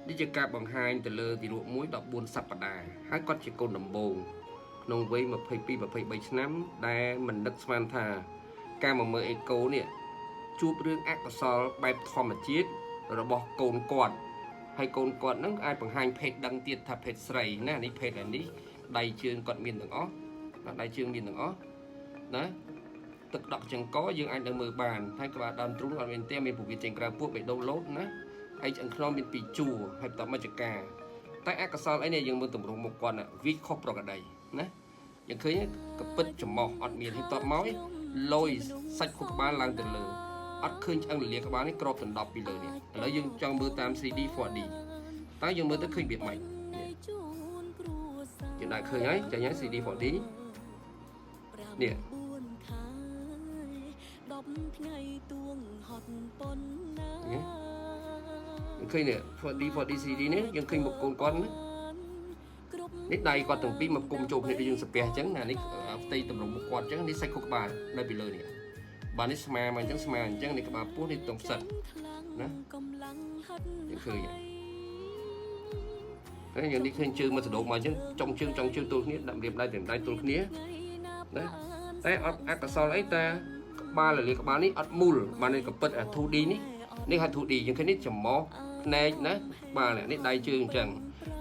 នេះជាការបង្ហាញទៅលើទីរក់មួយ14សប្តាហ៍ហើយគាត់ជាកូនដំបូងក្នុងវ័យ22-23ឆ្នាំដែលមិននឹកស្មានថាការមកមើលអេកូនេះជួបរឿងអកុសលបែបធម្មជាតិរបស់កូនគាត់ហើយកូនគាត់នឹងអាចបង្ហាញភេទដឹងទៀតថាភេទស្រីណានេះភេទនេះដៃជើងគាត់មានទាំងអស់ដៃជើងមានទាំងអស់ណាទឹកដក់ចង្កយើងអាចនៅមើលបានហើយក្បាលដើមទ្រូងអត់មានទេមានពវិចេញក្រៅពួកបេះដូងលោតណាហើយឆ្អឹងខ្នងមានពីរជួរហើយបន្តមកចកាតែអកុសលអីនេះយើងមើលទម្រង់មុខគាត់វាខុសប្រកដីណាយើងឃើញកពិតចំោះអត់មានហើយតបមកលយសាច់ខួរក្បាលឡើងទៅលើអត់ឃើញឆ្អឹងរលាកក្បាលនេះក្របដណ្ដប់ពីលើនេះឥឡូវយើងចង់មើលតាម CD 4D តើយើងមើលទៅឃើញវាម៉េចយើងដាក់ឃើញហើយចាញ់ហើយ CD 4D នេះឃើញនេះ 4D CD នេះយើងឃើញមុខកូនគាត់ណានេះដៃគាត់ទាំងពីរមកគុំជោគនេះដូចយើងសាពះអញ្ចឹងណានេះផ្ទៃតម្រង់មុខគាត់អញ្ចឹងនេះសាច់ខួរក្បាលនៅពីលើនេះបាទនេះស្មាមកអញ្ចឹងស្មាអញ្ចឹងនេះក្បាលពោះនេះទងផ្សិតណាយើងឃើញហើយយើងនេះឃើញជើងមកសដោកមកអញ្ចឹងចុងជើងទល់គ្នាដាក់រៀបដៃទាំងដៃទល់គ្នាណាតែអត់អកុសលអីតាក្បាលរលាកក្បាលនេះអត់មូលបាទនេះក៏ពិតអា 2D នេះហៅ 2D យើងឃើញនេះចំមោះភ្នែកណាបាទនេះដៃជើងអញ្ចឹង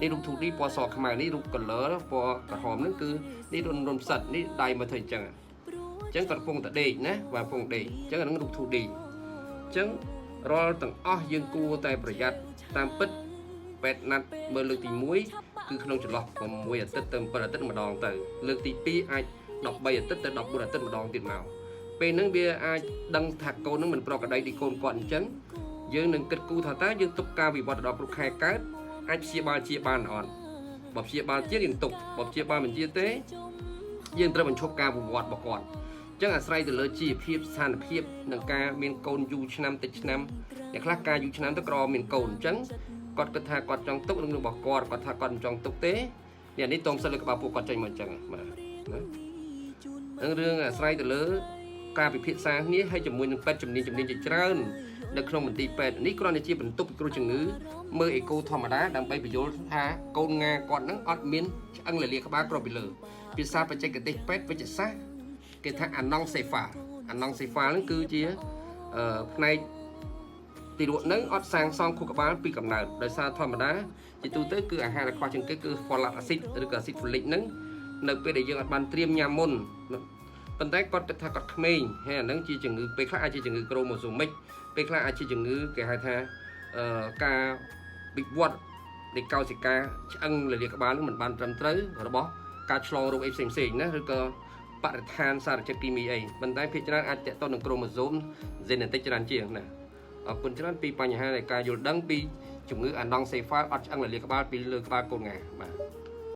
នេះរូប 2D ពណ៌សខ្មៅនេះរូប color ពណ៌ក្រហមហ្នឹងគឺនេះរុនផ្សិតនេះដៃមកធ្វើអញ្ចឹងគាត់កំពុងតែដេកណាបាទកំពុងដេកអញ្ចឹងអាហ្នឹងរូប 2D អញ្ចឹងរាល់ទាំងអស់យើងគួរតែប្រយ័ត្នតាមពិតពេទ្យណាត់មើលលើកទី1គឺក្នុងចន្លោះ6អាទិត្យទៅ7អាទិត្យម្ដងទៅលើកទី2អាច13អាទិត្យទៅ14អាទិត្យម្ដងទៀតមកពេលហ្នឹងវាអាចដឹងថាកូនហ្នឹងមិនប្រក្រតីដូចកូនគាត់អញ្ចឹងយើងនឹងគិតគូរថាតើយើងទុកការវិវត្តដល់គ្រប់ខែកើតអាចព្យាបាលជាបានអត់បើព្យាបាលជាយើងទុកបើព្យាបាលមិនជាទេយើងត្រូវបញ្ឈប់ការវិវត្តរបស់គាត់អញ្ចឹងអាស្រ័យទៅលើជីវភាពស្ថានភាពនិងការមានកូនយូរឆ្នាំតិចឆ្នាំអ្នកខ្លះការយូរឆ្នាំទៅក្រមានកូនអញ្ចឹងគាត់គិតថាគាត់ចង់ទុកនឹងរបស់គាត់ថាគាត់មិនចង់ទុកទេនេះតងសិលលើក្បាលពួកគាត់ចេញមកអញ្ចឹងបាទណានឹងរឿងអាស្រ័យទៅលើការពិភាក្សាគ្នាហើយជាមួយនឹងពេទ្យជំនាញជាច្រើននៅក្នុងមន្ទីរពេទ្យនេះគ្រាន់តែជាបន្ទប់ពិគ្រោះជំងឺមើលអេកូធម្មតាដើម្បីបញ្យល់ថាកូនងាគាត់ហ្នឹងអត់មានឆ្អឹងរលាកក្បាលគ្របពីលើភាសាបច្ចេកទេសពេទ្យវិទ្យាសាស្ត្រគេថាអាណង់សេហ្វាហ្នឹងគឺជាផ្នែកទីរក់ហ្នឹងអត់សាងសង់ខួរក្បាលពីកំណើតដោយសារធម្មតាជាទូទៅគឺអាហារដែលខ្វះជាងគេគឺ folic acid ឬក៏ acid folic ហ្នឹងនៅពេលដែលយើងអត់បានត្រៀមញ៉ាំមុនប៉ុន្តែគាត់គិតថាគាត់ក្មេងហើយអាហ្នឹងជាជំងឺពេលខ្លះអាចជាជំងឺក្រូម៉ូសូមិកពេលខ្លះអាចជាជំងឺគេហៅថាការវិវត្តនៃកោសិកាឆ្អឹងរលាកក្បាលនឹងមិនបានត្រឹមត្រូវរបស់ការឆ្លងរោគអីផ្សេងណាឬក៏បរិស្ថានសារជាតិគីមីអីប៉ុន្តែភាគច្រើនអាចតកតនឹងក្រូម៉ូសូម genetic ច្រើនជាងណាអរគុណច្រើនពីបញ្ហានៃការយល់ដឹងពីជំងឺអាណង់សេហ្វាលអត់ឆ្អឹងរលាកក្បាលពីលើក្បាលកូនងាបាទ